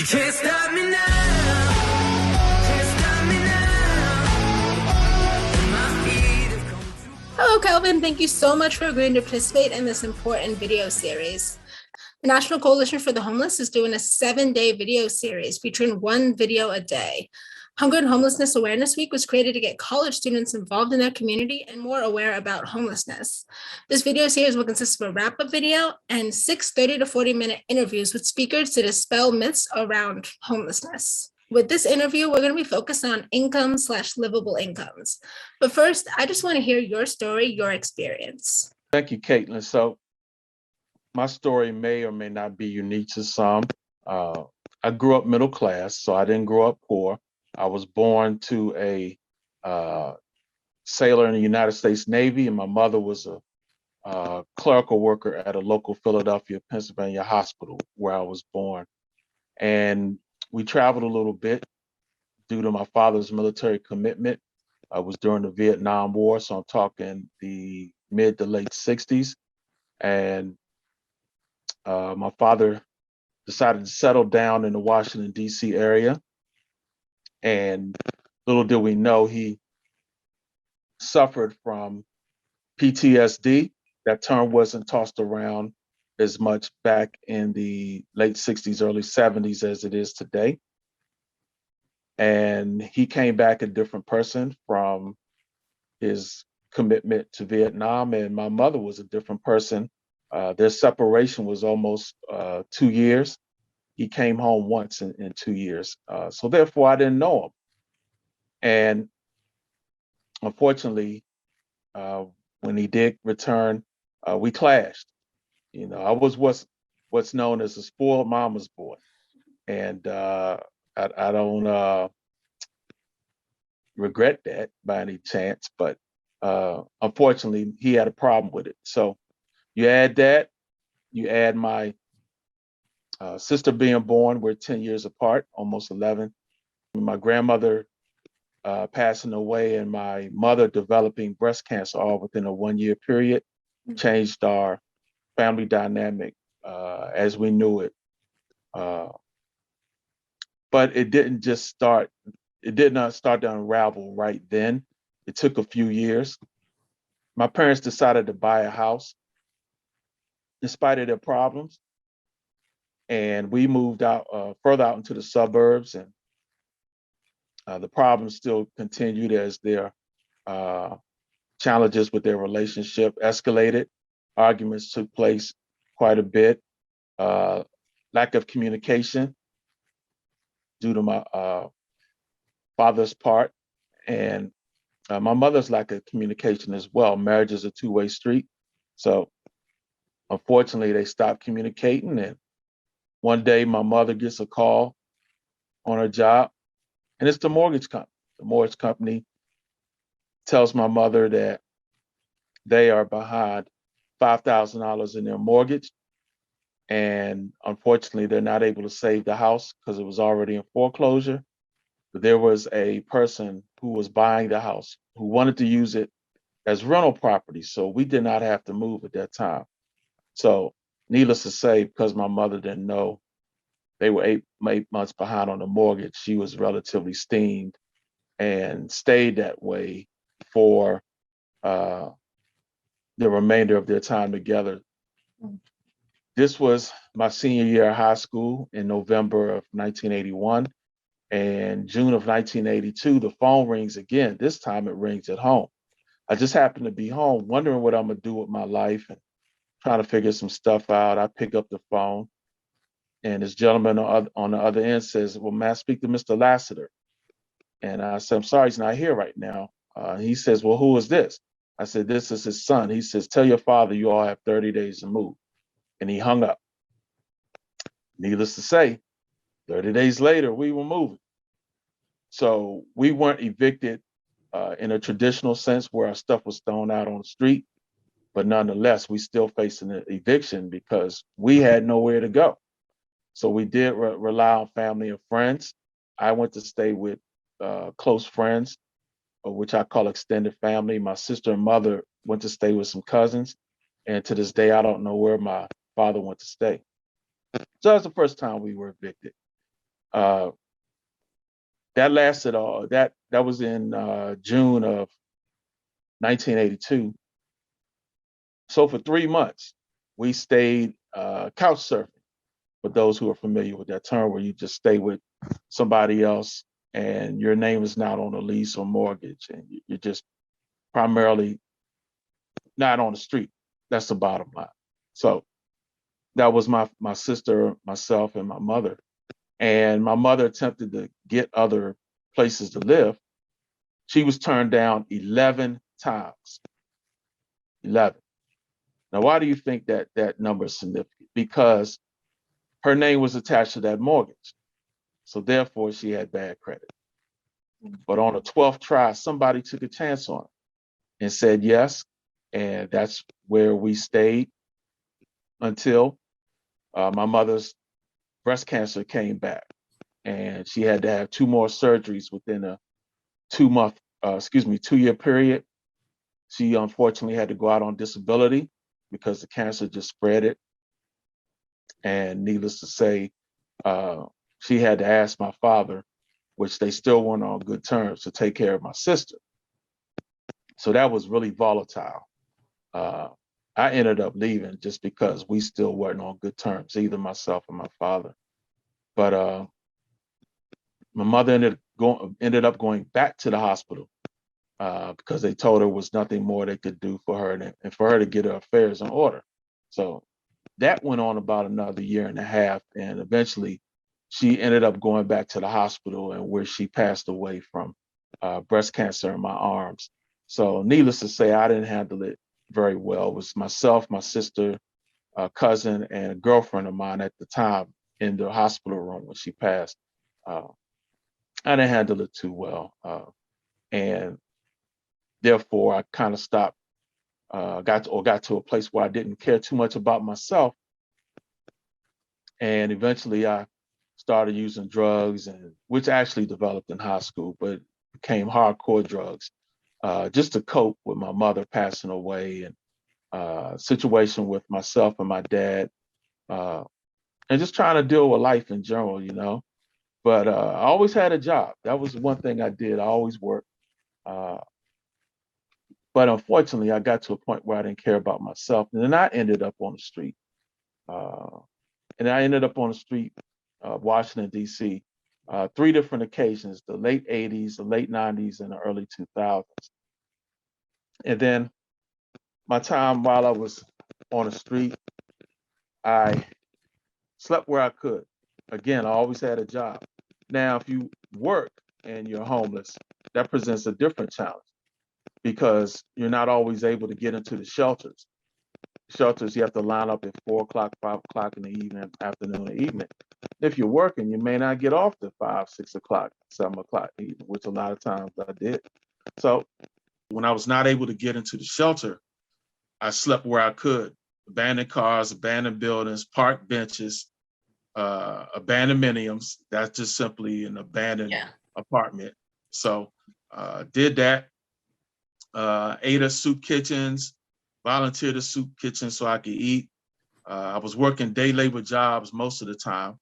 You can't stop me now. Can't stop me now. My feet have come too far. Hello, Kelvin. Thank you so much for agreeing to participate in this important video series. The National Coalition for the Homeless is doing a 7-day video series featuring one video a day. Hunger and Homelessness Awareness Week was created to get college students involved in their community and more aware about homelessness. This video series will consist of a wrap-up video and 6 30 to 40-minute interviews with speakers to dispel myths around homelessness. With this interview, we're going to be focused on income/livable incomes. But first, I just want to hear your story, your experience. Thank you, Caitlin. So my story may or may not be unique to some. I grew up middle class, so I didn't grow up poor. I was born to a sailor in the United States Navy, and my mother was a clerical worker at a local Philadelphia, Pennsylvania hospital where I was born. And we traveled a little bit due to my father's military commitment. I was during the Vietnam War, so I'm talking the mid to late 60s. And my father decided to settle down in the Washington, D.C. area. And little did we know, he suffered from PTSD. That term wasn't tossed around as much back in the late 60s, early 70s as it is today. And he came back a different person from his commitment to Vietnam, and my mother was a different person. Their separation was almost 2 years. He came home once in 2 years. So therefore, I didn't know him. And unfortunately, when he did return, we clashed. You know, I was what's known as a spoiled mama's boy. And I don't regret that by any chance, but unfortunately, he had a problem with it. So you add that, you add my sister being born, we're 10 years apart, almost 11. My grandmother passing away and my mother developing breast cancer all within a 1-year period changed our family dynamic as we knew it. But it didn't just start, it did not start to unravel right then. It took a few years. My parents decided to buy a house in spite of their problems. And we moved out further out into the suburbs, and the problems still continued as their challenges with their relationship escalated. Arguments took place quite a bit. Lack of communication due to my father's part, and my mother's lack of communication as well. Marriage is a two-way street. So unfortunately, they stopped communicating, and one day my mother gets a call on her job, and it's the mortgage company. The mortgage company tells my mother that they are behind $5,000 in their mortgage. And unfortunately, they're not able to save the house because it was already in foreclosure. But there was a person who was buying the house who wanted to use it as rental property. So we did not have to move at that time. So needless to say, because my mother didn't know they were eight months behind on the mortgage, she was relatively steamed and stayed that way for the remainder of their time together. This was my senior year of high school in November of 1981. And June of 1982, the phone rings again. This time it rings at home. I just happened to be home wondering what I'm gonna do with my life and trying to figure some stuff out. I pick up the phone, and this gentleman on the other end says, "Well, may I speak to Mr. Lassiter?" And I said, "I'm sorry, he's not here right now." He says, "Well, who is this?" I said, "This is his son." He says, "Tell your father you all have 30 days to move." And he hung up. Needless to say, 30 days later, we were moving. So we weren't evicted in a traditional sense where our stuff was thrown out on the street. But nonetheless, we still facing an eviction because we had nowhere to go. So we did rely on family and friends. I went to stay with close friends, which I call extended family. My sister and mother went to stay with some cousins. And to this day, I don't know where my father went to stay. So that was the first time we were evicted. Uh, that lasted all that was in June of 1982. So for 3 months, we stayed couch surfing. For those who are familiar with that term, where you just stay with somebody else and your name is not on a lease or mortgage, and you're just primarily not on the street. That's the bottom line. So that was my sister, myself, and my mother. And my mother attempted to get other places to live. She was turned down 11 times. 11. Now, why do you think that number is significant? Because her name was attached to that mortgage. So therefore, she had bad credit. But on the 12th try, somebody took a chance on it and said yes. And that's where we stayed until my mother's breast cancer came back. And she had to have 2 more surgeries within a 2-year period. She unfortunately had to go out on disability because the cancer just spread it. And needless to say, she had to ask my father, which they still weren't on good terms, to take care of my sister. So that was really volatile. I ended up leaving just because we still weren't on good terms, either myself or my father. But my mother ended up going back to the hospital because they told her was nothing more they could do for her and for her to get her affairs in order. So that went on about another year and a half, and eventually she ended up going back to the hospital, and where she passed away from breast cancer in my arms. So needless to say, I didn't handle it very well. It was myself, my sister, cousin, and a girlfriend of mine at the time in the hospital room when she passed. Uh, I didn't handle it too well. And therefore I kind of stopped, got to a place where I didn't care too much about myself. And eventually I started using drugs, and which actually developed in high school, but became hardcore drugs, just to cope with my mother passing away, and situation with myself and my dad, and just trying to deal with life in general. But I always had a job. That was one thing I did. I always worked. Uh, but unfortunately, I got to a point where I didn't care about myself. And then I ended up on the street. Uh, and I ended up on the street, Washington, D.C., 3 different occasions: the late 80s, the late 90s, and the early 2000s. And then my time while I was on the street, I slept where I could. Again, I always had a job. Now, if you work and you're homeless, that presents a different challenge because you're not always able to get into the shelters. Shelters, you have to line up at 4 o'clock, 5 o'clock in the evening, afternoon, or evening. If you're working, you may not get off to 5, 6 o'clock, 7 o'clock, evening, which a lot of times I did. So when I was not able to get into the shelter, I slept where I could. Abandoned cars, abandoned buildings, park benches, abandoned miniums. That's just simply an abandoned apartment. So did that. Ate at soup kitchens, volunteered at soup kitchens so I could eat. I was working day labor jobs most of the time.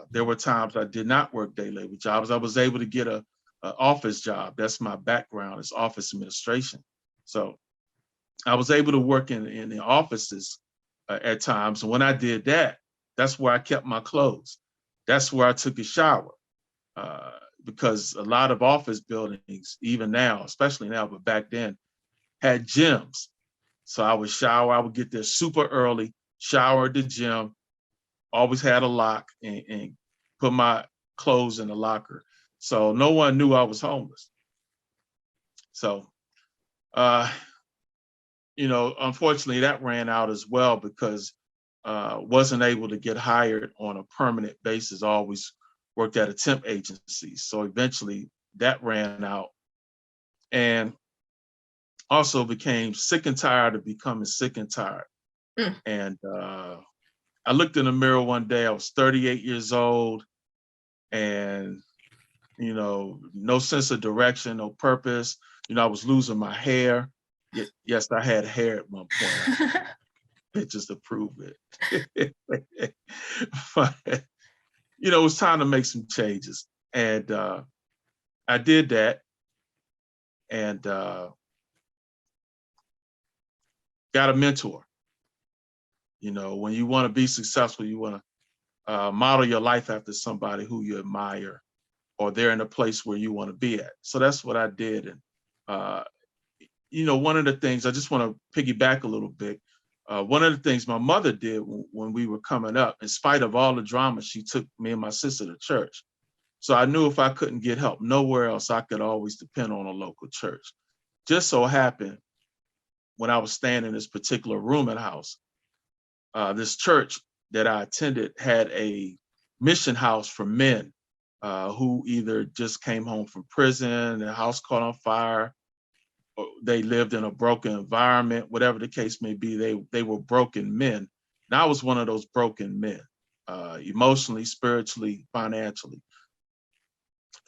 There were times I did not work day labor jobs. I was able to get a office job. That's my background, is office administration. So I was able to work in the offices at times. And when I did that, that's where I kept my clothes. That's where I took a shower. Because a lot of office buildings, even now, especially now, but back then, had gyms. So I would shower, I would get there super early, shower at the gym, always had a lock, and put my clothes in the locker. So no one knew I was homeless. So, unfortunately that ran out as well because wasn't able to get hired on a permanent basis. I always worked at a temp agency. So eventually that ran out, and also became sick and tired of becoming sick and tired. And I looked in the mirror one day, I was 38 years old, and, no sense of direction, no purpose. I was losing my hair. Yes, I had hair at one point. Pictures to prove it. but, it was time to make some changes. And I did that, and got a mentor. When you want to be successful, you want to model your life after somebody who you admire, or they're in a place where you want to be at. So that's what I did. And, one of the things, I just want to piggyback a little bit. One of the things my mother did when we were coming up, in spite of all the drama, she took me and my sister to church. So I knew if I couldn't get help nowhere else, I could always depend on a local church. Just so happened, when I was staying in this particular rooming house, this church that I attended had a mission house for men who either just came home from prison, their house caught on fire, or they lived in a broken environment, whatever the case may be. They were broken men. And I was one of those broken men, emotionally, spiritually, financially.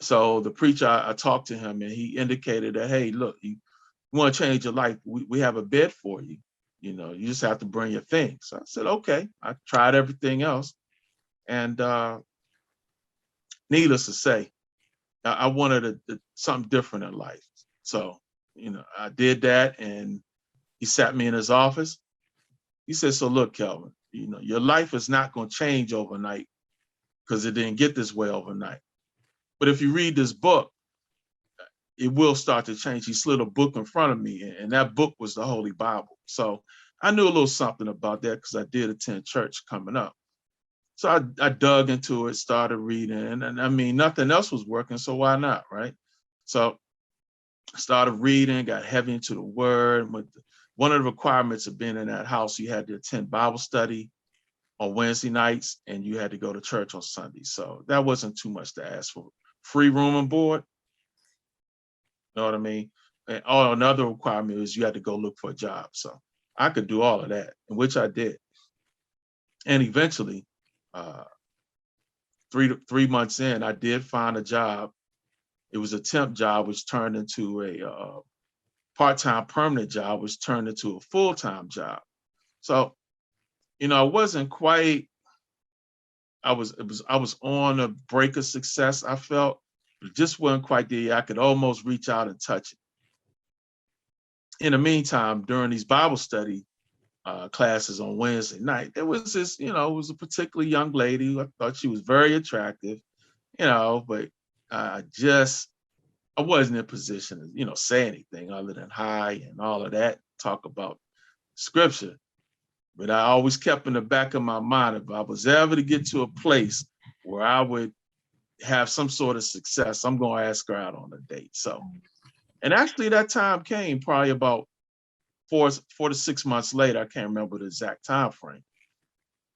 So the preacher, I talked to him, and he indicated that, hey, look, you want to change your life, we have a bed for you. You just have to bring your things. So I said, okay. I tried everything else. And needless to say, I wanted something different in life. So, I did that, and he sat me in his office. He said, so look, Kelvin, your life is not going to change overnight, because it didn't get this way overnight. But if you read this book, it will start to change. He slid a book in front of me, and that book was the Holy Bible. So I knew a little something about that, because I did attend church coming up. So I dug into it, started reading, and I mean, nothing else was working, so why not, right? So I started reading, got heavy into the word. One of the requirements of being in that house, you had to attend Bible study on Wednesday nights, and you had to go to church on Sunday. So that wasn't too much to ask for. Free room and board, you know what I mean? And another requirement is you had to go look for a job. So I could do all of that, which I did. And eventually, 3 months in, I did find a job. It was a temp job, which turned into a part-time permanent job, which turned into a full-time job. So, I wasn't quite, I was on a break of success, I felt, but it just wasn't quite there. I could almost reach out and touch it. In the meantime, during these Bible study classes on Wednesday night, there was this, it was a particular young lady who I thought she was very attractive, but I wasn't in a position to, say anything other than hi and all of that, talk about scripture. But I always kept in the back of my mind, if I was ever to get to a place where I would have some sort of success, I'm going to ask her out on a date. So, and actually that time came probably about 4 to 6 months later. I can't remember the exact time frame,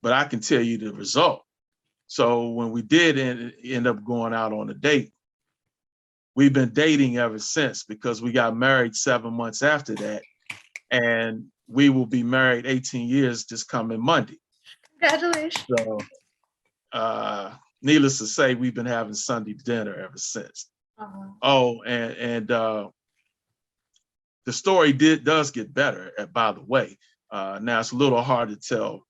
but I can tell you the result. So when we did end up going out on a date, we've been dating ever since, because we got married 7 months after that, and we will be married 18 years this coming Monday. Congratulations. So, needless to say, we've been having Sunday dinner ever since. Oh, and the story does get better, by the way. Now it's a little hard to tell,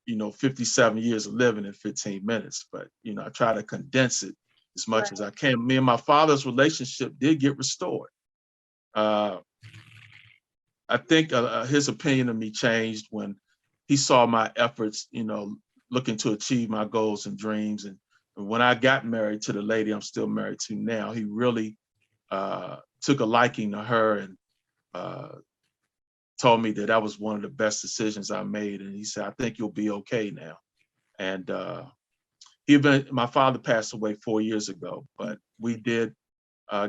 57 years of living in 15 minutes, but I try to condense it as much as I can. Me and my father's relationship did get restored. I think his opinion of me changed when he saw my efforts, looking to achieve my goals and dreams. And when I got married to the lady I'm still married to now, he really took a liking to her, and told me that was one of the best decisions I made. And he said, I think you'll be okay now. And my father passed away 4 years ago, but we did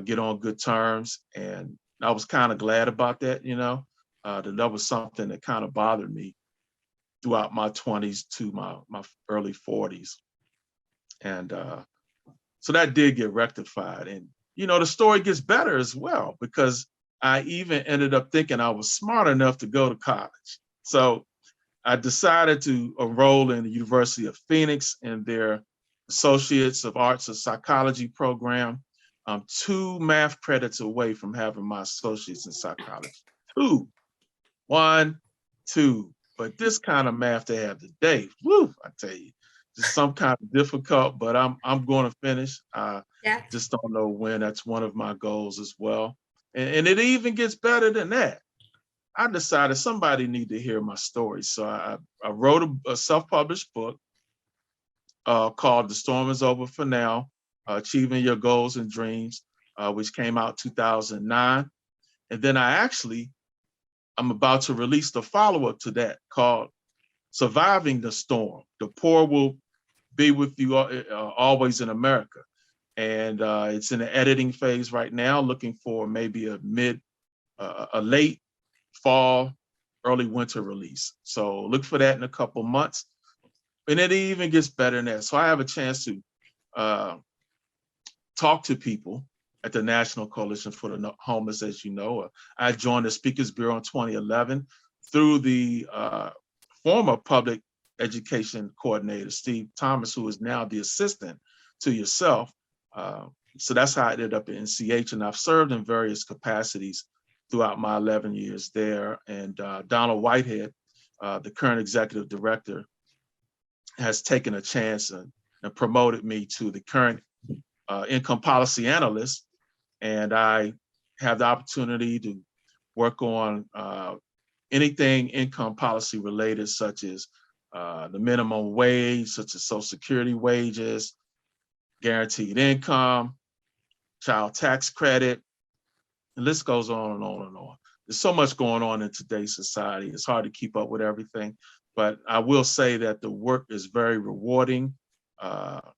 get on good terms. And I was kind of glad about that, that was something that kind of bothered me throughout my 20s to my early 40s. And so that did get rectified. And, the story gets better as well, because I even ended up thinking I was smart enough to go to college. So I decided to enroll in the University of Phoenix in their Associates of Arts and Psychology program. I'm 2 math credits away from having my associates in psychology. 2, 1, 2. But this kind of math they have today, woo, I tell you, just some kind of difficult, but I'm going to finish. I Yeah. just don't know when. That's one of my goals as well. And it even gets better than that. I decided somebody need to hear my story. So I wrote a self-published book called The Storm is Over for Now, Achieving Your Goals and Dreams, which came out 2009. And then I'm about to release the follow-up to that called Surviving the Storm. The Poor Will Be With You Always in America. And it's in the editing phase right now, looking for maybe a late fall, early winter release. So look for that in a couple months. And it even gets better than that. So I have a chance to talk to people at the National Coalition for the Homeless, as you know. I joined the Speakers Bureau in 2011 through the former public education coordinator, Steve Thomas, who is now the assistant to yourself. So that's how I ended up at NCH, and I've served in various capacities throughout my 11 years there. And Donald Whitehead, the current executive director, has taken a chance and promoted me to the current income policy analyst. And I have the opportunity to work on anything income policy related, such as the minimum wage, such as Social Security wages, guaranteed income, child tax credit. The list goes on and on and on. There's so much going on in today's society. It's hard to keep up with everything, but I will say that the work is very rewarding. And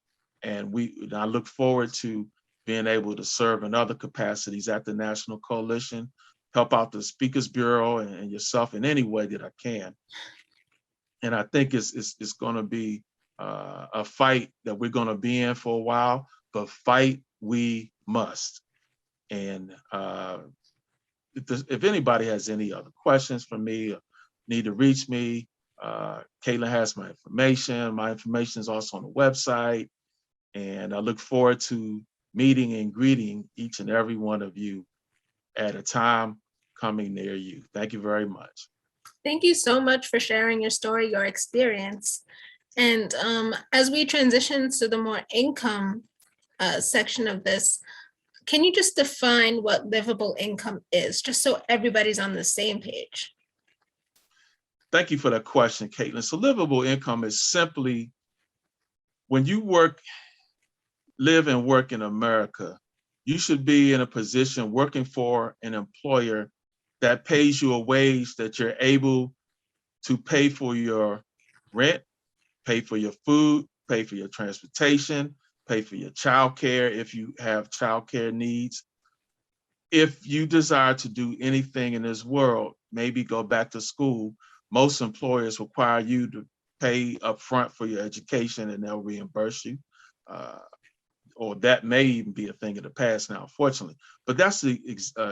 I look forward to being able to serve in other capacities at the National Coalition, help out the Speakers Bureau and yourself in any way that I can. And I think it's going to be a fight that we're going to be in for a while, but fight we must. And if anybody has any other questions for me, or need to reach me, Caitlin has my information. My information is also on the website. And I look forward to meeting and greeting each and every one of you at a time coming near you. Thank you very much. Thank you so much for sharing your story, your experience. And as we transition to the more income section of this, can you just define what livable income is, just so everybody's on the same page? Thank you for that question, Caitlin. So livable income is simply when you live and work in America, you should be in a position working for an employer that pays you a wage that you're able to pay for your rent, pay for your food, pay for your transportation, pay for your childcare if you have childcare needs. If you desire to do anything in this world, maybe go back to school, most employers require you to pay upfront for your education and they'll reimburse you. Or that may even be a thing of the past now, unfortunately. But that's the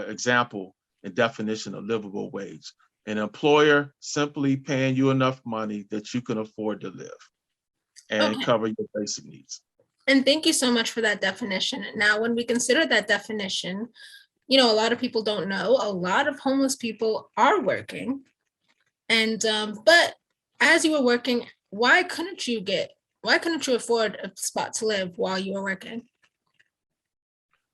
example and definition of livable wage. An employer simply paying you enough money that you can afford to live and cover your basic needs. And thank you so much for that definition. Now, when we consider that definition, a lot of people don't know, a lot of homeless people are working. And, but as you were working, why couldn't you afford a spot to live while you were working?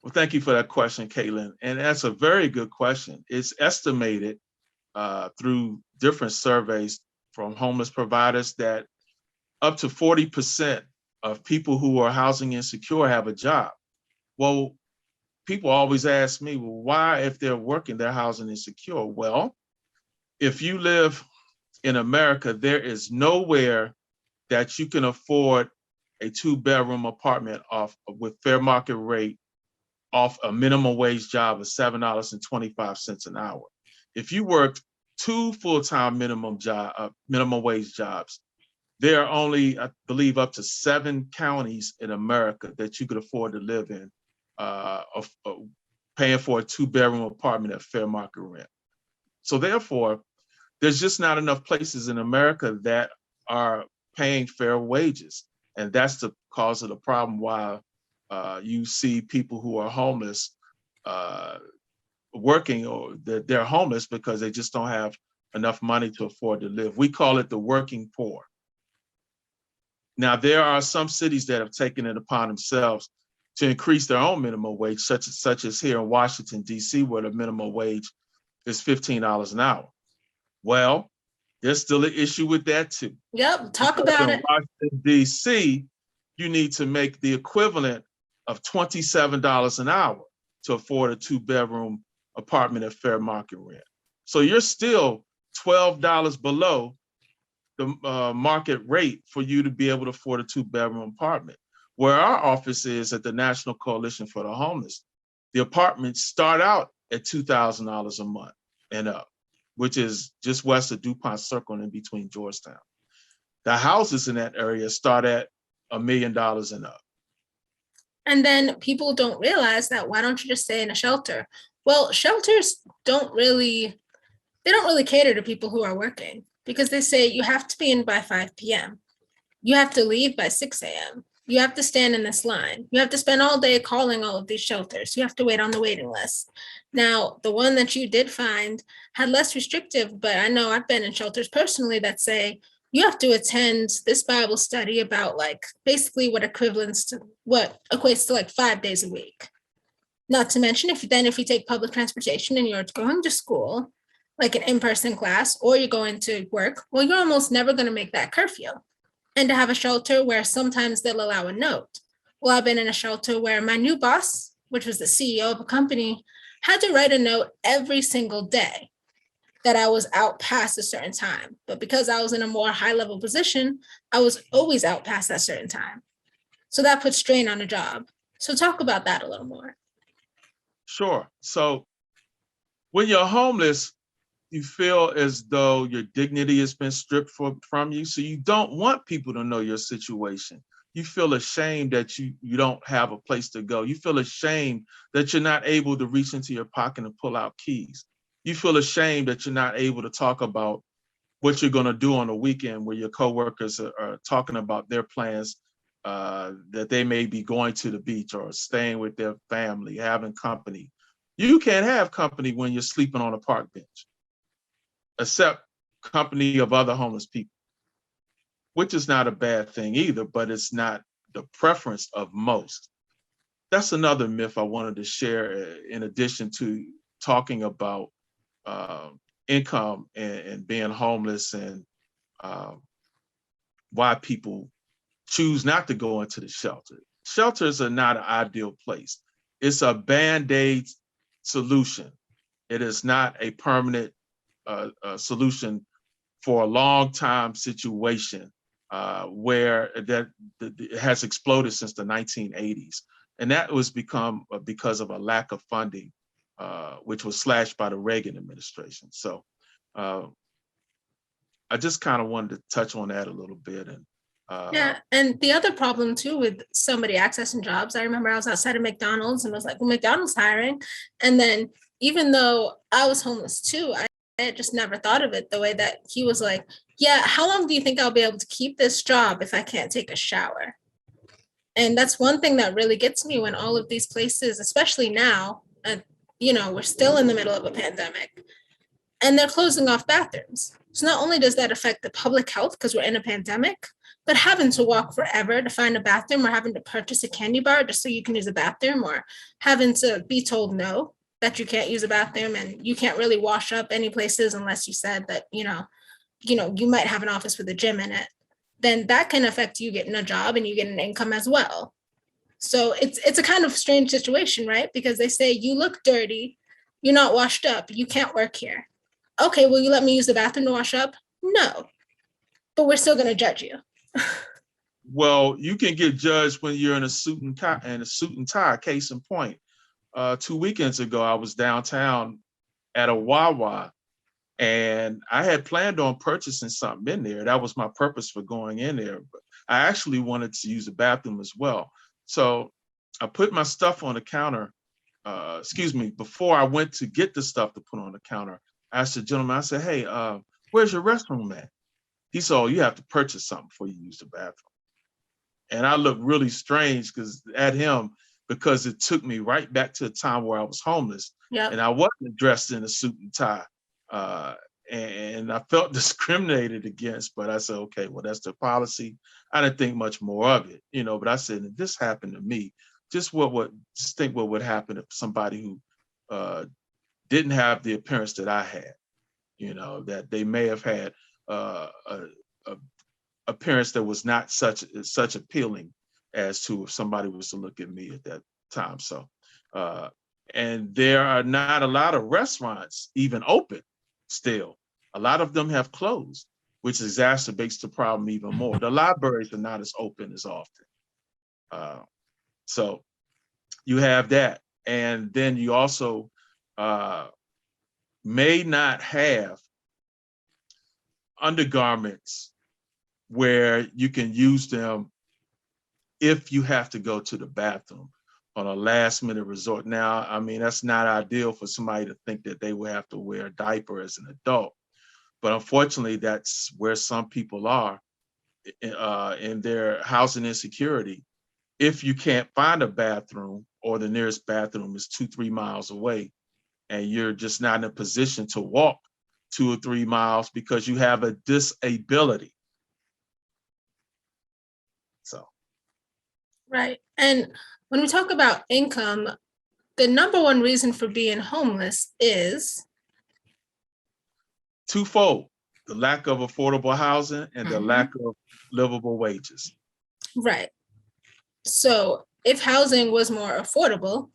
Well, thank you for that question, Caitlin. And that's a very good question. It's estimated through different surveys from homeless providers that up to 40% of people who are housing insecure have a job. Well, people always ask me, well, why, if they're working, they're housing insecure? Well, if you live in America, there is nowhere that you can afford a 2-bedroom apartment with fair market rate off a minimum wage job of $7.25 an hour. If you worked 2 full-time minimum wage jobs, there are only, I believe, up to 7 counties in America that you could afford to live in, paying for a 2-bedroom apartment at fair market rent. So therefore, there's just not enough places in America that are paying fair wages. And that's the cause of the problem why you see people who are homeless working, or they're homeless because they just don't have enough money to afford to live. We call it the working poor. Now, there are some cities that have taken it upon themselves to increase their own minimum wage, such as here in Washington, D.C., where the minimum wage is $15 an hour. Well, there's still an issue with that too. Yep, talk Because about in it. Washington, D.C., you need to make the equivalent of $27 an hour to afford a 2-bedroom apartment at fair market rent. So you're still $12 below the market rate for you to be able to afford a 2-bedroom apartment. Where our office is at the National Coalition for the Homeless, the apartments start out at $2,000 a month and up, which is just west of DuPont Circle and in between Georgetown. The houses in that area start at $1 million and up. And then people don't realize that, why don't you just stay in a shelter? Well, shelters they don't really cater to people who are working, because they say you have to be in by 5 p.m. You have to leave by 6 a.m. You have to stand in this line. You have to spend all day calling all of these shelters. You have to wait on the waiting list. Now, the one that you did find had less restrictive, but I know I've been in shelters personally that say you have to attend this Bible study about like basically what equivalents to what equates to like 5 days a week. Not to mention if you take public transportation and you're going to school, like an in-person class, or you're going to work, well, you're almost never going to make that curfew. And to have a shelter where sometimes they'll allow a note. Well, I've been in a shelter where my new boss, which was the CEO of a company, had to write a note every single day that I was out past a certain time. But because I was in a more high-level position, I was always out past that certain time. So that puts strain on the job. So talk about that a little more. Sure. So when you're homeless, you feel as though your dignity has been stripped from you. So you don't want people to know your situation. You feel ashamed that you don't have a place to go. You feel ashamed that you're not able to reach into your pocket and pull out keys. You feel ashamed that you're not able to talk about what you're going to do on the weekend, where your coworkers are talking about their plans, that they may be going to the beach or staying with their family, having company. You can't have company when you're sleeping on a park bench, except company of other homeless people, which is not a bad thing either, but it's not the preference of most. That's another myth I wanted to share, in addition to talking about income and being homeless, and why people choose not to go into the shelter. Shelters are not an ideal place. It's a Band-Aid solution. It is not a permanent solution for a long time situation, where it has exploded since the 1980s. And that was because of a lack of funding, which was slashed by the Reagan administration. So I just kind of wanted to touch on that a little bit. And Yeah, and the other problem too with somebody accessing jobs, I remember I was outside of McDonald's and was like, well, McDonald's hiring. And then even though I was homeless too, I had just never thought of it the way that he was like, yeah, how long do you think I'll be able to keep this job if I can't take a shower? And that's one thing that really gets me when all of these places, especially now, we're still in the middle of a pandemic and they're closing off bathrooms. So not only does that affect the public health because we're in a pandemic, but having to walk forever to find a bathroom, or having to purchase a candy bar just so you can use a bathroom, or having to be told no, that you can't use a bathroom and you can't really wash up any places unless you said that, you might have an office with a gym in it, then that can affect you getting a job and you get an income as well. So it's a kind of strange situation, right? Because they say you look dirty, you're not washed up, you can't work here. Okay, will you let me use the bathroom to wash up? No, but we're still going to judge you. well, you can get judged when you're in a suit and tie. Case in point, 2 weekends ago, I was downtown at a Wawa, and I had planned on purchasing something in there. That was my purpose for going in there. But I actually wanted to use the bathroom as well. So I put my stuff on the counter. Before I went to get the stuff to put on the counter, I asked the gentleman, I said, hey, where's your restroom at? He said, oh, you have to purchase something before you use the bathroom. And I looked really strange at him, because it took me right back to a time where I was homeless. Yep. And I wasn't dressed in a suit and tie. And I felt discriminated against, but I said, okay, well, that's their policy. I didn't think much more of it, but I said, if this happened to me, just think what would happen if somebody who didn't have the appearance that I had, that they may have had a appearance that was not such appealing as to if somebody was to look at me at that time. So, and there are not a lot of restaurants even open still. A lot of them have closed, which exacerbates the problem even more. The libraries are not as open as often. So you have that. And then you also may not have undergarments where you can use them if you have to go to the bathroom on a last minute resort. Now, I mean, that's not ideal for somebody to think that they will have to wear a diaper as an adult. But unfortunately, that's where some people are in their housing insecurity. If you can't find a bathroom or the nearest bathroom is 2-3 miles away, and you're just not in a position to walk 2 or 3 miles because you have a disability. So. Right. And when we talk about income, the number one reason for being homeless is Twofold: the lack of affordable housing and the lack of livable wages. right. So if housing was more affordable,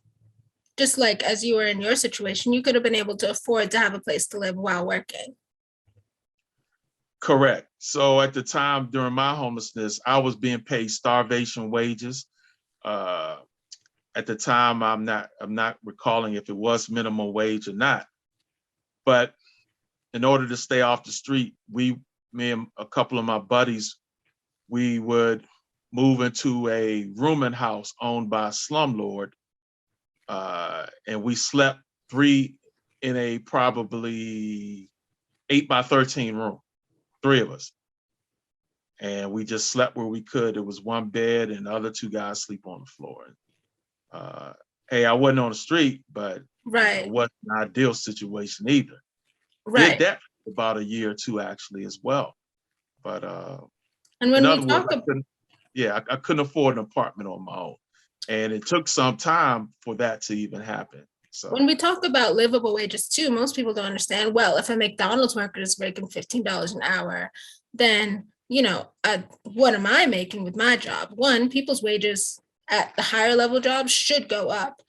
just like as you were in your situation, you could have been able to afford to have a place to live while working. Correct. So at the time during my homelessness, I was being paid starvation wages. At the time, I'm not recalling if it was minimum wage or not. But in order to stay off the street, me and a couple of my buddies, we would move into a rooming house owned by a slumlord. And we slept 3 in a probably 8 by 13 room, 3 of us. And we just slept where we could. It was 1 bed and the other 2 guys sleep on the floor. Hey, I wasn't on the street, but Right. it wasn't an ideal situation either. Right. Did that for about a year or 2 actually as well. But and when in we other words, talk about I couldn't afford an apartment on my own. And it took some time for that to even happen. So when we talk about livable wages too, most people don't understand, well, if a McDonald's worker is making $15 an hour, then, what am I making with my job? One, people's wages at the higher level jobs should go up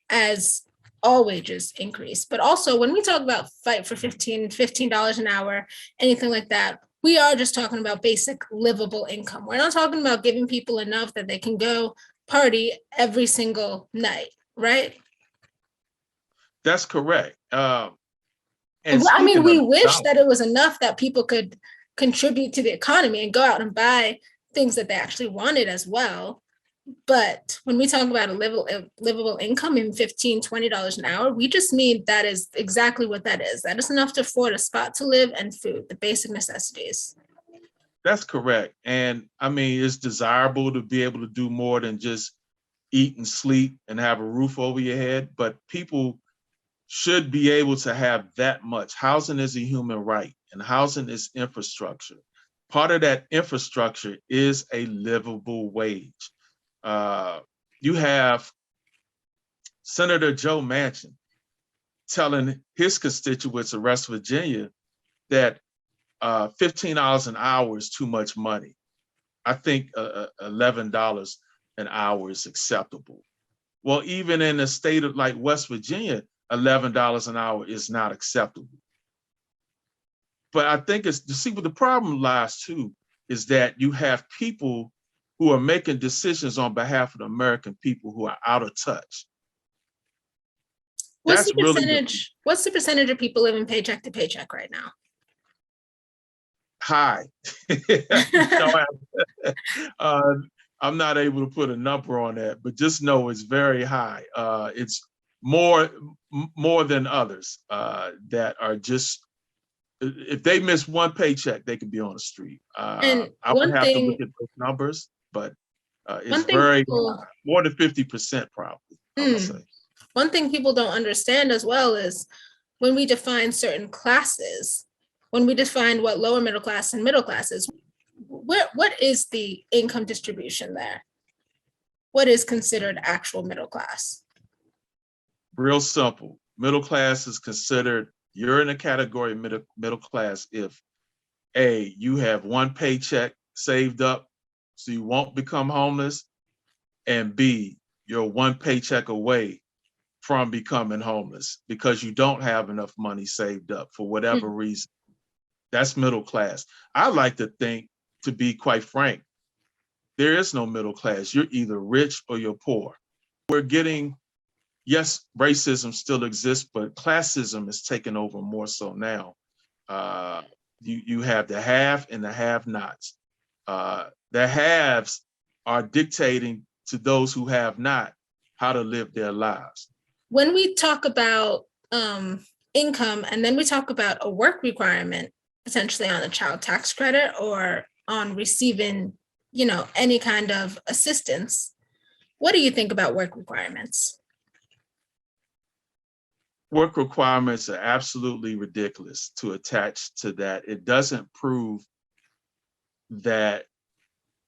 as all wages increase. But also when we talk about fight for $15 an hour, anything like that, we are just talking about basic livable income. We're not talking about giving people enough that they can go party every single night, right? that's correct. And I mean, speaking we of wish dollars, that it was enough that people could contribute to the economy and go out and buy things that they actually wanted as well. But when we talk about a livable income, even $15, $20 an hour, we just mean that is exactly what that is. That is enough to afford a spot to live and food, the basic necessities. that's correct. And I mean, it's desirable to be able to do more than just eat and sleep and have a roof over your head, but people should be able to have that much. Housing is a human right, and housing is infrastructure. Part of that infrastructure is a livable wage. You have Senator Joe Manchin telling his constituents of West Virginia that $15 an hour is too much money. I think $11 an hour is acceptable. Well, even in a state of like West Virginia, $11 an hour is not acceptable. But I think it's to see what the problem lies too, is that you have people who are making decisions on behalf of the American people who are out of touch. What's That's the really percentage? What's the percentage of people living paycheck to paycheck right now? high. I'm not able to put a number on that, but just know it's very high. It's more than others that are just, if they miss one paycheck, they could be on the street. And I would have to look at those numbers, but it's very more than 50% probably, I would say. One thing people don't understand as well is when we define certain classes, when we define what lower middle class and middle class is, what is the income distribution there? What is considered actual middle class? Real simple. Middle class is considered, you're in a category of middle class if A, you have one paycheck saved up so you won't become homeless, and B, you're one paycheck away from becoming homeless because you don't have enough money saved up for whatever reason. That's middle class. I like to think, to be quite frank, there is no middle class. You're either rich or you're poor. We're getting, yes, racism still exists, but classism is taking over more so now. You have the have and the have-nots. The haves are dictating to those who have not how to live their lives. When we talk about income, and then we talk about a work requirement, potentially on a child tax credit or on receiving, any kind of assistance, what do you think about work requirements? Work requirements are absolutely ridiculous to attach to that. It doesn't prove that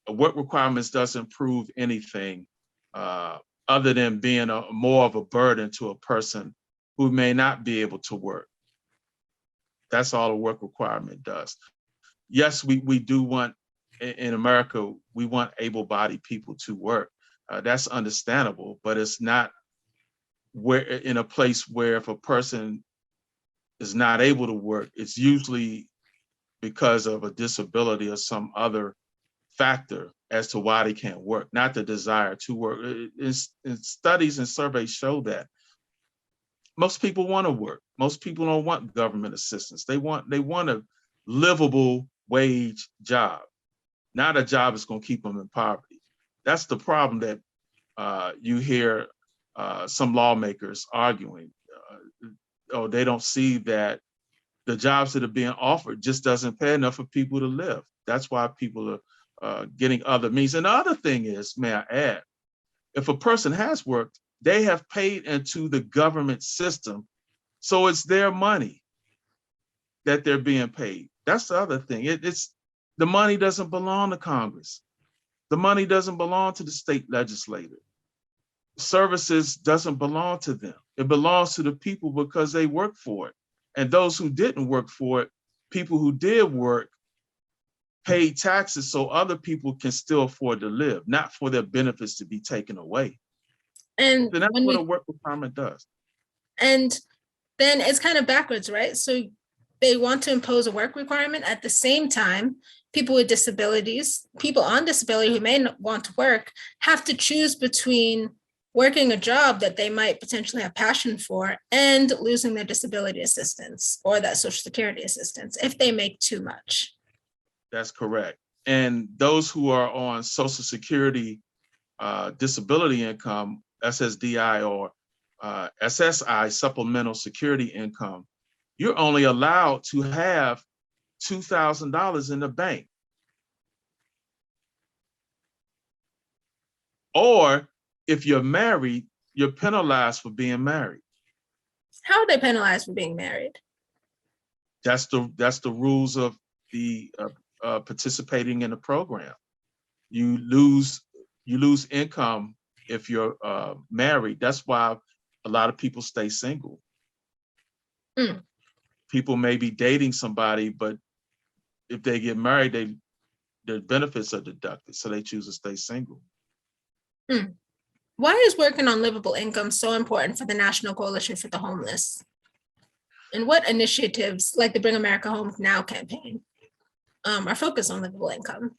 work requirements doesn't prove anything other than being more of a burden to a person who may not be able to work. That's all a work requirement does. Yes, we do want, in America, we want able-bodied people to work. That's understandable, but it's not where in a place where if a person is not able to work, it's usually because of a disability or some other factor as to why they can't work, not the desire to work. Studies and surveys show that most people want to work. Most people don't want government assistance. They want a livable wage job, not a job that's going to keep them in poverty. That's the problem that you hear some lawmakers arguing. They don't see that the jobs that are being offered just doesn't pay enough for people to live. That's why people are getting other means. And the other thing is, may I add, if a person has worked, they have paid into the government system. So it's their money that they're being paid. That's the other thing. It's the money doesn't belong to Congress. The money doesn't belong to the state legislature. Services doesn't belong to them. It belongs to the people because they work for it. And those who didn't work for it, people who did work, paid taxes so other people can still afford to live, not for their benefits to be taken away. And So that's what a work requirement does. And then it's kind of backwards, right? So they want to impose a work requirement. At the same time, people with disabilities, people on disability who may not want to work, have to choose between working a job that they might potentially have passion for and losing their disability assistance or that Social Security assistance if they make too much. That's correct. And those who are on Social Security disability income, SSDI or SSI, supplemental security income, you're only allowed to have $2,000 in the bank. Or if you're married, you're penalized for being married. How are they penalized for being married? That's the rules of the participating in the program. You lose income if you're married. That's why a lot of people stay single. People may be dating somebody, but if they get married, their benefits are deducted, so they choose to stay single. Why is working on livable income so important for the National Coalition for the Homeless? And what initiatives, like the Bring America Home Now campaign, are focused on livable income?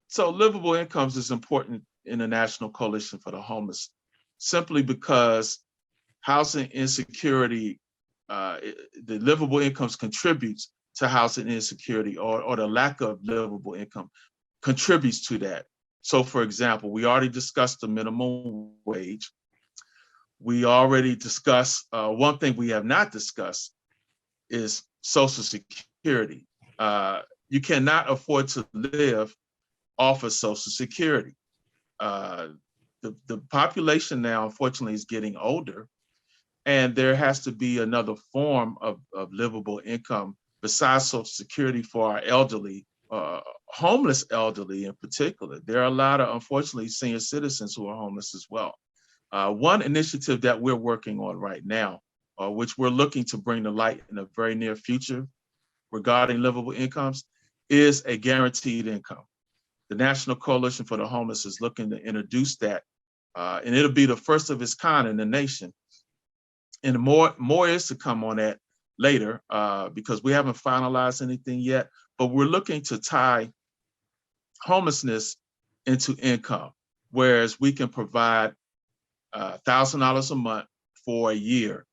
So livable incomes is important in the National Coalition for the Homeless, simply because housing insecurity, the livable incomes contributes to housing insecurity, or the lack of livable income contributes to that. So for example, we already discussed the minimum wage. We already discussed, one thing we have not discussed is Social Security. You cannot afford to live off of Social Security. The population now, unfortunately, is getting older, and there has to be another form of livable income besides Social Security for our elderly homeless elderly in particular. There are a lot of, unfortunately, senior citizens who are homeless as well. One initiative that we're working on right now, which we're looking to bring to light in the very near future regarding livable incomes, is a guaranteed income. The National Coalition for the Homeless is looking to introduce that, and it'll be the first of its kind in the nation. And more is to come on that later, because we haven't finalized anything yet, but we're looking to tie homelessness into income, whereas we can provide $1,000 a month for a year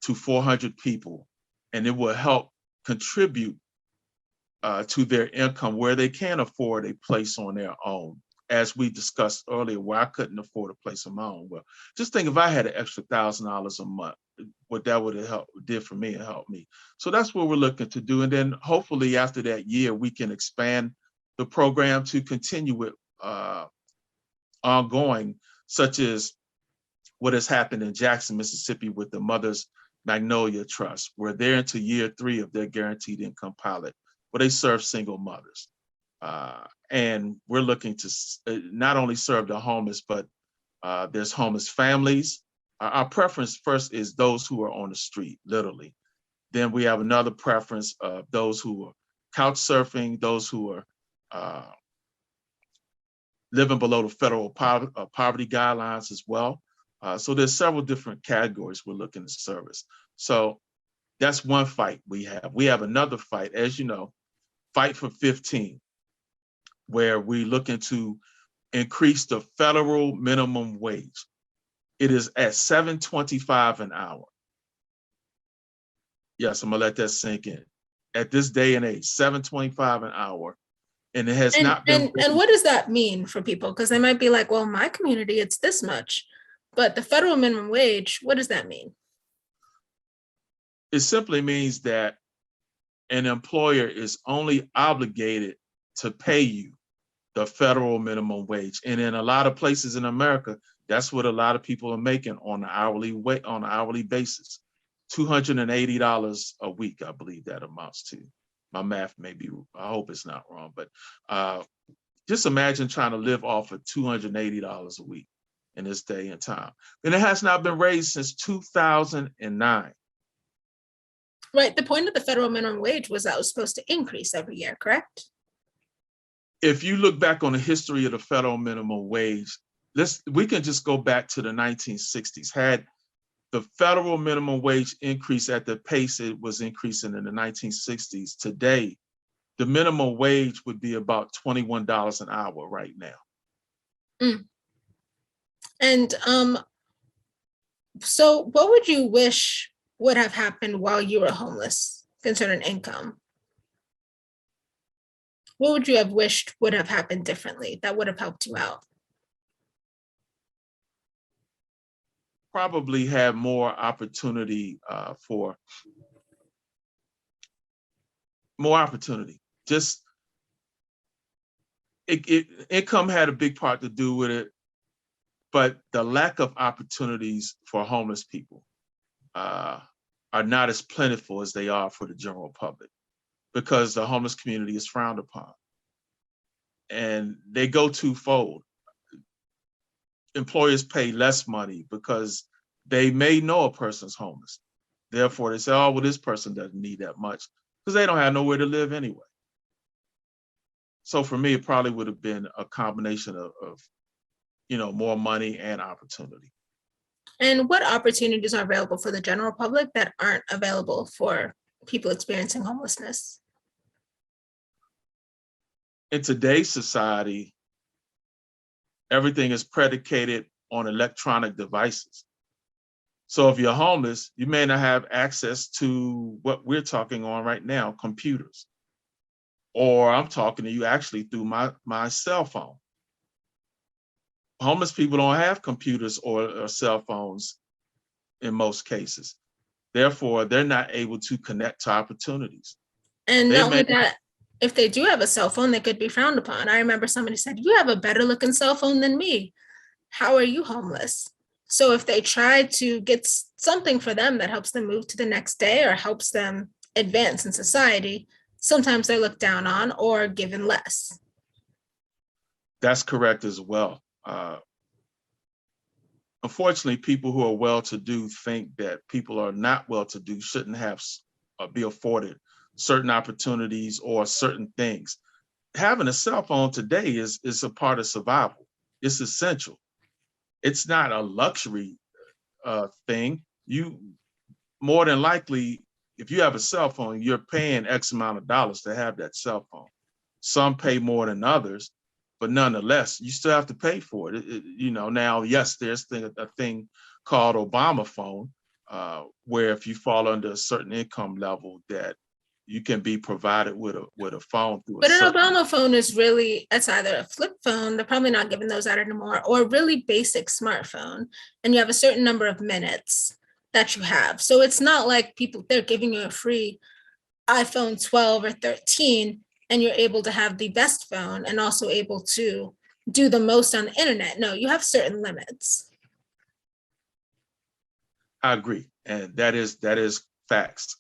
to 400 people, and it will help contribute to their income where they can afford a place on their own. As we discussed earlier, where I couldn't afford a place of my own. Well, just think if I had an extra $1,000 a month, what that would have did for me and helped me. So that's what we're looking to do. And then hopefully after that year, we can expand the program to continue it ongoing, such as what has happened in Jackson, Mississippi with the Mother's Magnolia Trust, where they're into year 3 of their guaranteed income pilot, where they serve single mothers. And we're looking to not only serve the homeless, but there's homeless families. Our preference first is those who are on the street, literally. Then we have another preference of those who are couch surfing, those who are living below the federal poverty guidelines as well. So there's several different categories we're looking to service. So that's one fight we have. We have another fight, as you know, Fight for 15, where we're looking to increase the federal minimum wage. It is at $7.25 an hour. Yes, I'm gonna let that sink in. At this day and age, $7.25 an hour. And it has not been. And what does that mean for people? Because they might be like, well, in my community, it's this much. But the federal minimum wage, what does that mean? It simply means that an employer is only obligated to pay you the federal minimum wage. And in a lot of places in America, that's what a lot of people are making on an hourly basis. $280 a week, I believe that amounts to. My math may be, I hope it's not wrong, but just imagine trying to live off of $280 a week in this day and time. And it has not been raised since 2009. Right. The point of the federal minimum wage was that it was supposed to increase every year, correct? If you look back on the history of the federal minimum wage, we can just go back to the 1960s. Had the federal minimum wage increase at the pace it was increasing in the 1960s, today, the minimum wage would be about $21 an hour right now. Mm. And so what would you wish would have happened while you were homeless concerning income? What would you have wished would have happened differently that would have helped you out? Probably have more opportunity for more opportunity. Just income had a big part to do with it, but the lack of opportunities for homeless people are not as plentiful as they are for the general public, because the homeless community is frowned upon. And they go twofold. Employers pay less money because they may know a person's homeless. Therefore, they say, oh, well, this person doesn't need that much, because they don't have nowhere to live anyway. So for me, it probably would have been a combination of more money and opportunity. And what opportunities are available for the general public that aren't available for people experiencing homelessness? In today's society, everything is predicated on electronic devices. So if you're homeless, you may not have access to what we're talking on right now, computers. Or I'm talking to you actually through my cell phone. Homeless people don't have computers or cell phones in most cases. Therefore, they're not able to connect to opportunities. And not only that, if they do have a cell phone, they could be frowned upon. I remember somebody said, you have a better looking cell phone than me. How are you homeless? So if they try to get something for them that helps them move to the next day or helps them advance in society, sometimes they're looked down on or given less. That's correct as well. Unfortunately, people who are well-to-do think that people are not well-to-do shouldn't have be afforded certain opportunities or certain things. Having a cell phone today is a part of survival. It's essential. It's not a luxury thing. You more than likely, if you have a cell phone, you're paying X amount of dollars to have that cell phone. Some pay more than others, but nonetheless, you still have to pay for it. Now, yes, there's a thing called Obama phone, where if you fall under a certain income level, that you can be provided with a phone through. But an Obama phone is really, it's either a flip phone, they're probably not giving those out anymore, or a really basic smartphone, and you have a certain number of minutes that you have. So it's not like they're giving you a free iPhone 12 or 13, and you're able to have the best phone and also able to do the most on the internet. No, you have certain limits. I agree, and that is facts.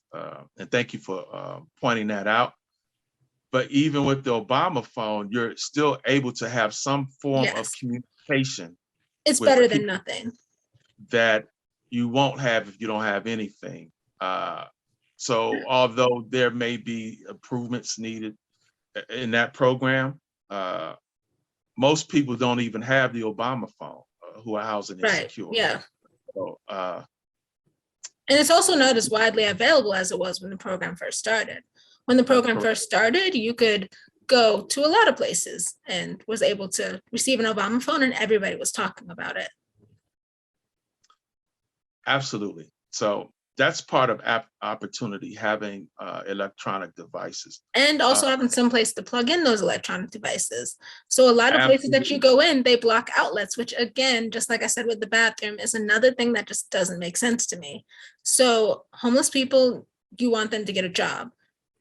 And thank you for pointing that out. But even with the Obama phone, you're still able to have some form of communication. It's better than nothing. That you won't have if you don't have anything. So although there may be improvements needed in that program, most people don't even have the Obama phone who are housing insecure. Right. Yeah. So, and it's also not as widely available as it was when the program first started. When the program first started, you could go to a lot of places and was able to receive an Obama phone, and everybody was talking about it. Absolutely. So that's part of opportunity, having electronic devices. And also having some place to plug in those electronic devices. So a lot of places that you go in, they block outlets, which again, just like I said with the bathroom, is another thing that just doesn't make sense to me. So homeless people, you want them to get a job.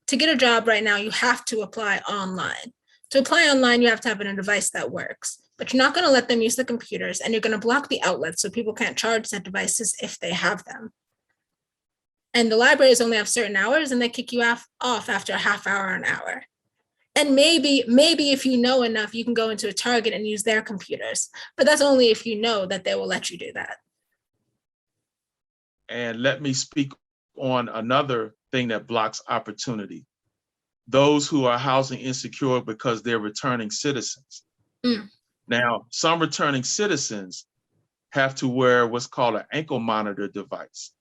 To get a job right now, you have to apply online. To apply online, you have to have a device that works. But you're not going to let them use the computers, and you're going to block the outlets so people can't charge their devices if they have them. And the libraries only have certain hours, and they kick you off after a half hour or an hour. And maybe if you know enough, you can go into a Target and use their computers. But that's only if you know that they will let you do that. And let me speak on another thing that blocks opportunity. Those who are housing insecure because they're returning citizens. Now, some returning citizens have to wear what's called an ankle monitor device.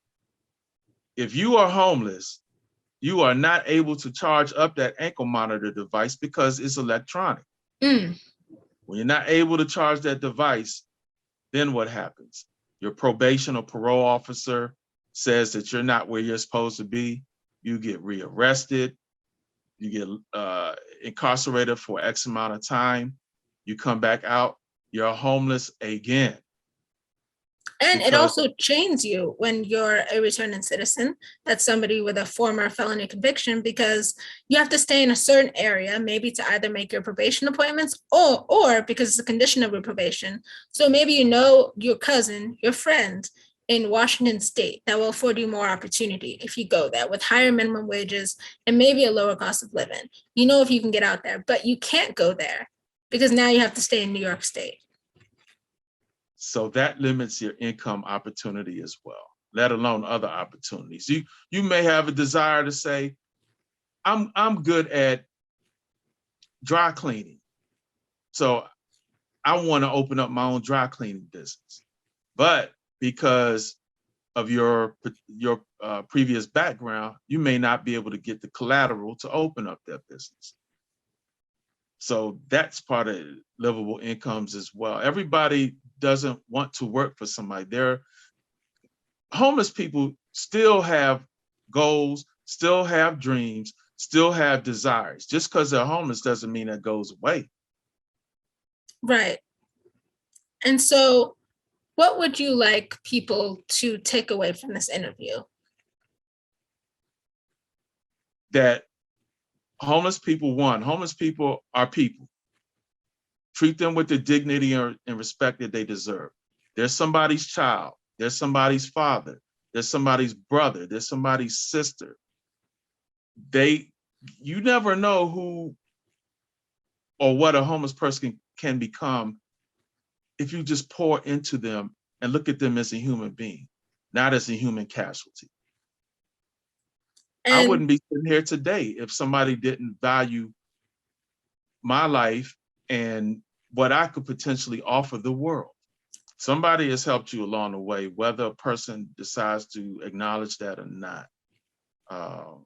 If you are homeless, you are not able to charge up that ankle monitor device because it's electronic. When you're not able to charge that device, then what happens? Your probation or parole officer says that you're not where you're supposed to be. You get rearrested. You get incarcerated for X amount of time. You come back out, you're homeless again. And it also chains you when you're a returning citizen. That's somebody with a former felony conviction, because you have to stay in a certain area, maybe to either make your probation appointments or because it's a condition of your probation. So maybe you know your cousin, your friend in Washington State that will afford you more opportunity if you go there with higher minimum wages and maybe a lower cost of living. You know if you can get out there, but you can't go there because now you have to stay in New York State. So that limits your income opportunity as well, let alone other opportunities. You may have a desire to say, I'm good at dry cleaning, so I want to open up my own dry cleaning business. But because of your previous background, you may not be able to get the collateral to open up that business. So that's part of livable incomes as well. Everybody doesn't want to work for somebody. Homeless people still have goals, still have dreams, still have desires. Just because they're homeless doesn't mean that goes away. Right. And so what would you like people to take away from this interview? That homeless people are people. Treat them with the dignity and respect that they deserve. They're somebody's child. They're somebody's father. They're somebody's brother. They're somebody's sister. They you never know who or what a homeless person can become if you just pour into them and look at them as a human being, not as a human casualty. I And wouldn't be sitting here today if somebody didn't value my life and what I could potentially offer the world. Somebody has helped you along the way, whether a person decides to acknowledge that or not.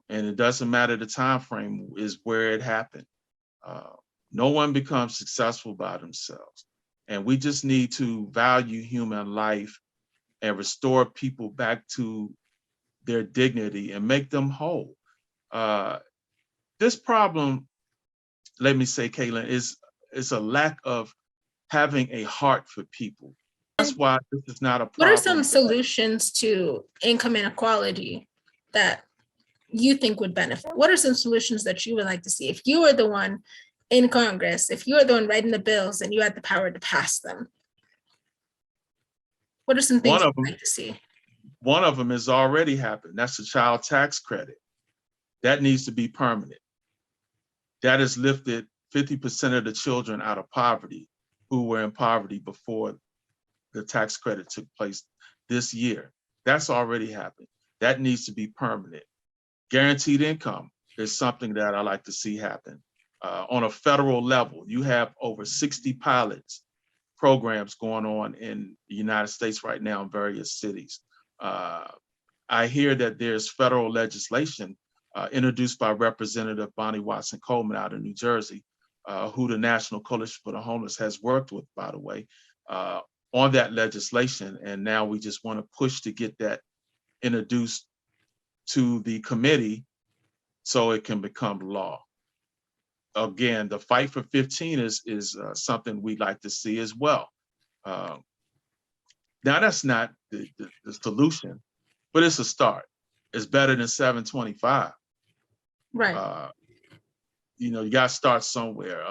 And it doesn't matter the time frame is where it happened. No one becomes successful by themselves. And we just need to value human life and restore people back to their dignity and make them whole. This problem, let me say, Caitlin, is a lack of having a heart for people. That's why this is not a what are some problem. solutions to income inequality that you think would benefit? What are some solutions that you would like to see? If you were the one in Congress, if you were the one writing the bills and you had the power to pass them, what are some things One of you'd them, like to see? one of them has already happened. That's the child tax credit. That needs to be permanent. That has lifted 50% of the children out of poverty who were in poverty before the tax credit took place this year. That's already happened. That needs to be permanent. Guaranteed income is something that I like to see happen. On a federal level, you have over 60 pilots programs going on in the United States right now in various cities. I hear that there's federal legislation introduced by Representative Bonnie Watson Coleman out of New Jersey, who the National Coalition for the Homeless has worked with, by the way, on that legislation. And now we just want to push to get that introduced to the committee so it can become law. Again, the fight for 15 is something we'd like to see as well. Now, that's not the solution, but it's a start. It's better than 725. Right. You know, you got to start somewhere.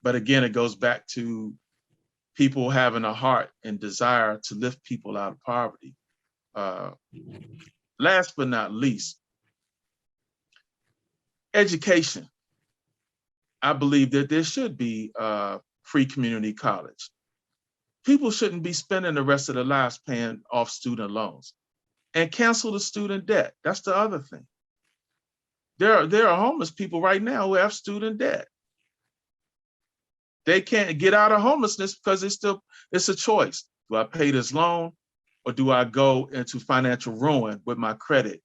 But again, it goes back to people having a heart and desire to lift people out of poverty. Last but not least, education. I believe that there should be free community college. People shouldn't be spending the rest of their lives paying off student loans, and cancel the student debt. That's the other thing. There are homeless people right now who have student debt. They can't get out of homelessness because it's a choice. Do I pay this loan or do I go into financial ruin with my credit?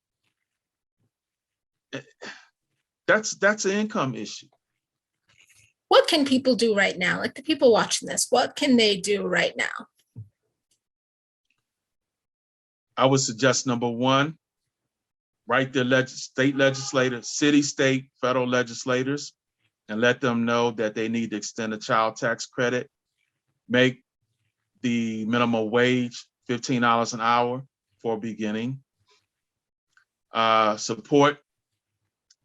That's an income issue. What can people do right now? Like the people watching this, what can they do right now? I would suggest number one, write their state legislators, city, state, federal legislators, and let them know that they need to extend the child tax credit, make the minimum wage $15 an hour for beginning, support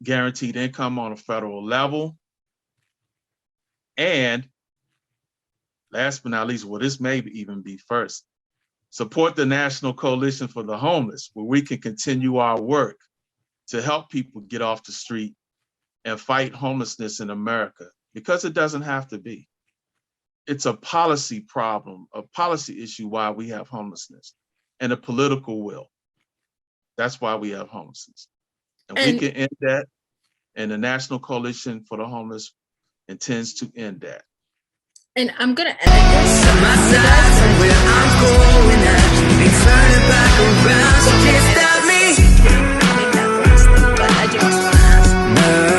guaranteed income on a federal level, and last but not least, well, this may even be first, support the National Coalition for the Homeless, where we can continue our work to help people get off the street and fight homelessness in America, because it doesn't have to be. It's a policy problem, a policy issue why we have homelessness, and a political will. That's why we have homelessness. And we can end that, and the National Coalition for the Homeless intends to end that. And I'm gonna edit this. My sights on where I'm going, I be turning back around, so can't stop me. Make that the last thing, but I do also want to ask. No.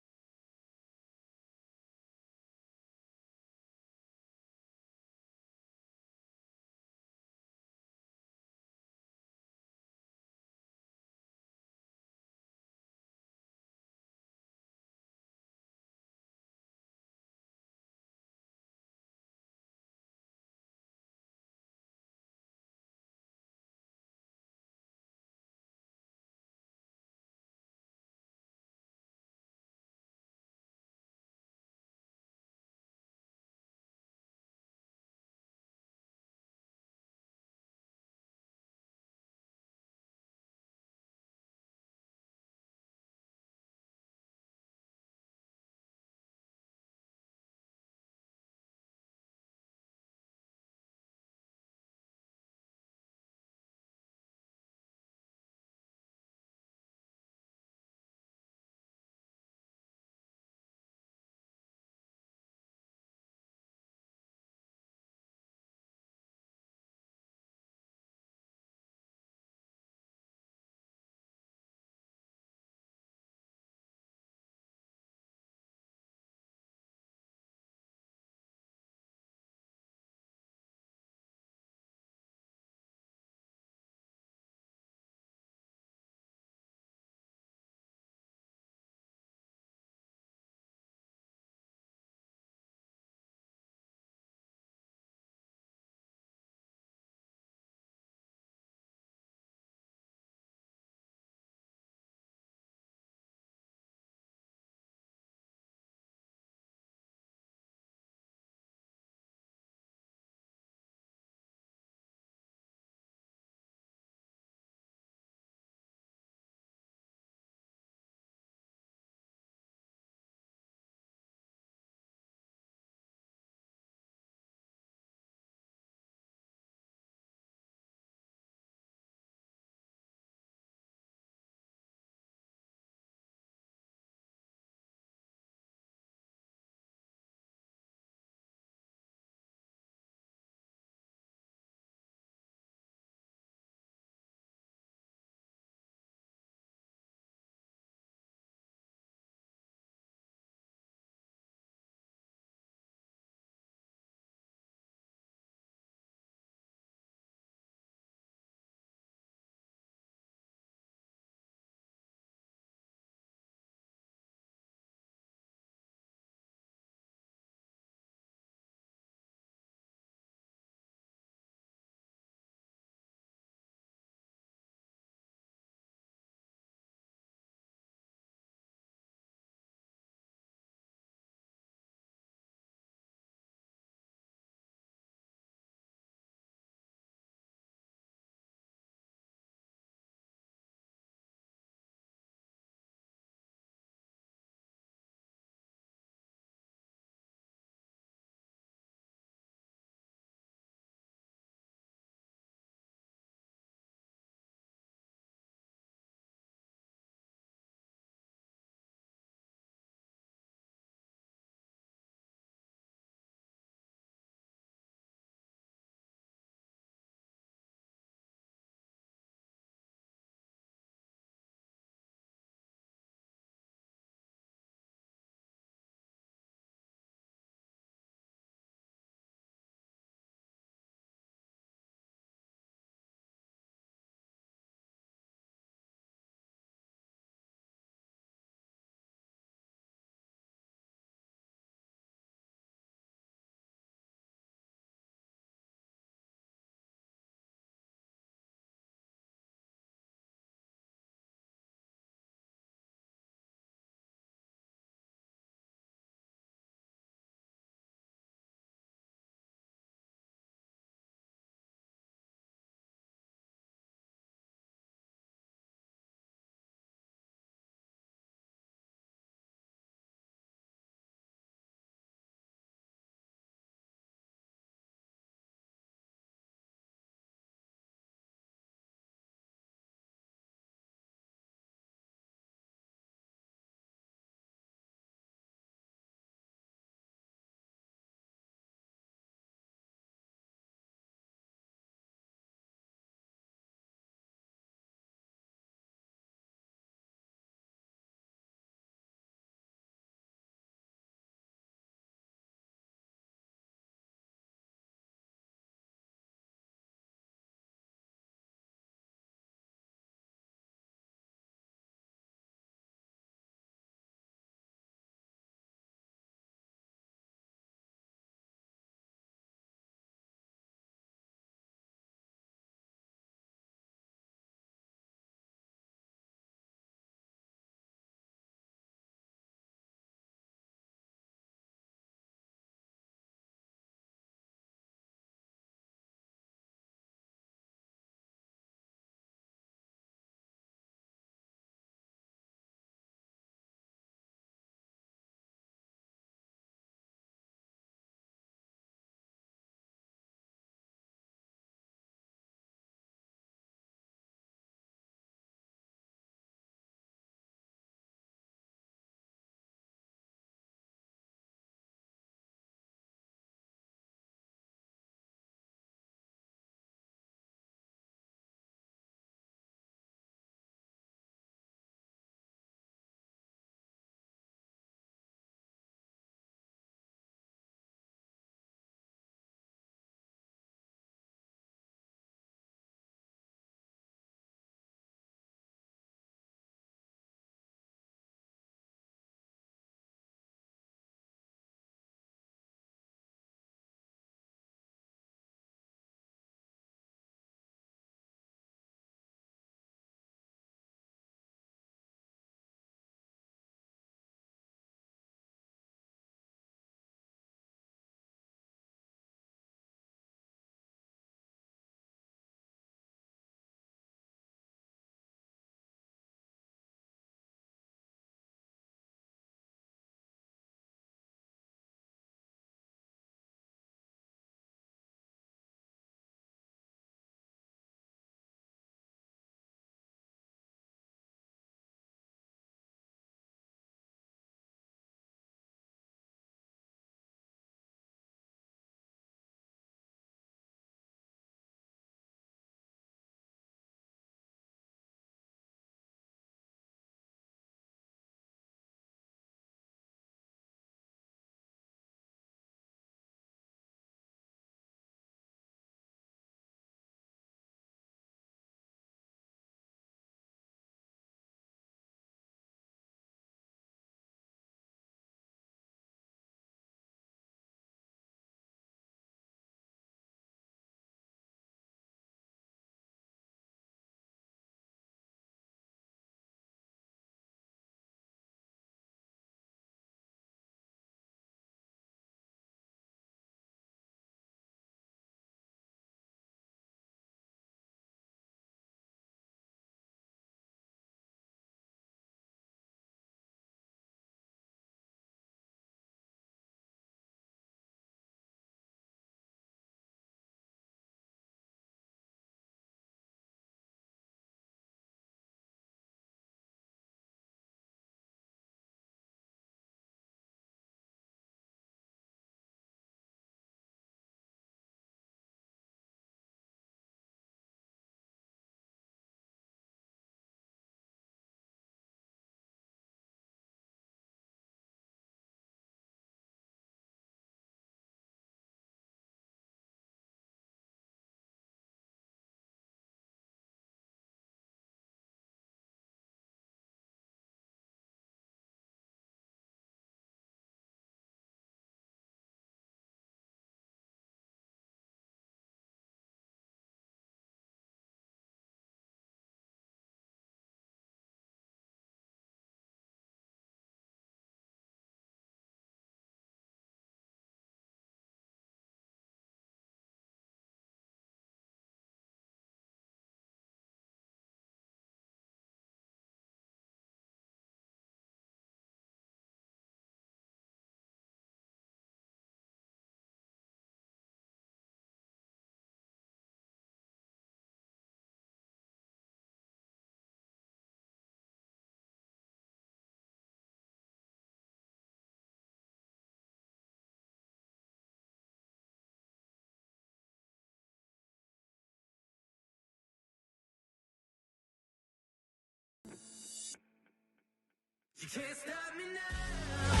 You can't stop me now.